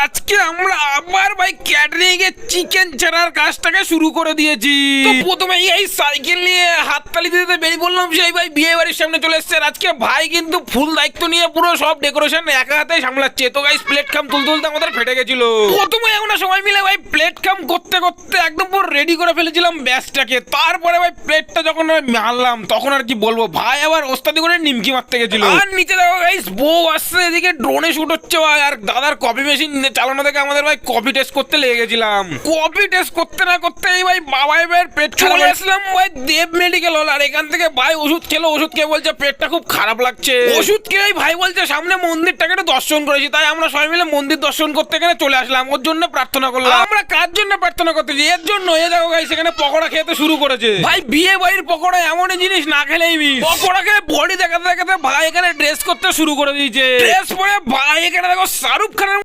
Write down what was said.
আজকে আমরা আবার ভাই ক্যাটারিং এর চিকেন ছাড়ার কাজটাকে শুরু করে দিয়েছি। তো প্রথমে এই সাইকেল নিয়ে হাততালি দিতে বেরিয়ে বললাম, সেই ভাই বিয়ে বাড়ির সামনে চলে এসেছে। আজকে ভাই কিন্তু ফুল দায়িত্ব নিয়ে পুরো সব ডেকোরেশন একা হাতে সামলাচ্ছে। তো গাইস প্লেট খাম তুলতে তুলতে আমাদের ফেটে গেছিল। প্রথমে আমরা সবাই মিলে ভাই প্লেট খাম করতে করতে একদম পুরো রেডি করে ফেলেছিলাম ব্যাচটাকে। তারপরে ভাই প্লেটটা যখন মারলাম তখন আর কি বলবো, ভাই আবার ওস্তাদি করে নিমকি মারতে গেছিল। আর নিচে দেখো গাইস বউ আসছে, এদিকে ড্রোনে শুট হচ্ছে ভাই। আর দাদার কফি মেশিন চালানো থেকে আমাদের ভাই কফি টেস্ট করতে লেগে গেছিলাম। কফি টেস্ট করতে না করতেই ভাই বাবাই ভাইয়ের পেট চলে আসলাম ভাই দেব মেডিকেল হল। আর এখান থেকে ভাই ওষুধ খেলো, ওষুধ খেয়ে বলছে পেটটা খুব খারাপ লাগছে। ওষুধ খেয়েই ভাই বলছে সামনে মন্দিরটাকে একটু দর্শন করেছি, তাই আমরা সবাই মিলে মন্দির দর্শন করতে এখানে চলে আসলাম। ওর জন্য প্রার্থনা করলাম। আমরা কার জন্য প্রার্থনা করতেছি? এর জন্য। এ দেখো গাইস এখানে পকোড়া খেতে শুরু করেছে। ভাই বিয়ে বাড়ির পকোড়া এমনই জিনিস, না খেলেই মিস। পকোড়া খেয়ে বডি দেখাতে দেখাতে ভাই এখানে ড্রেস করতে শুরু করে দিয়েছে। ড্রেস পরে ভাই এখানে দেখো শাহরুখ খানের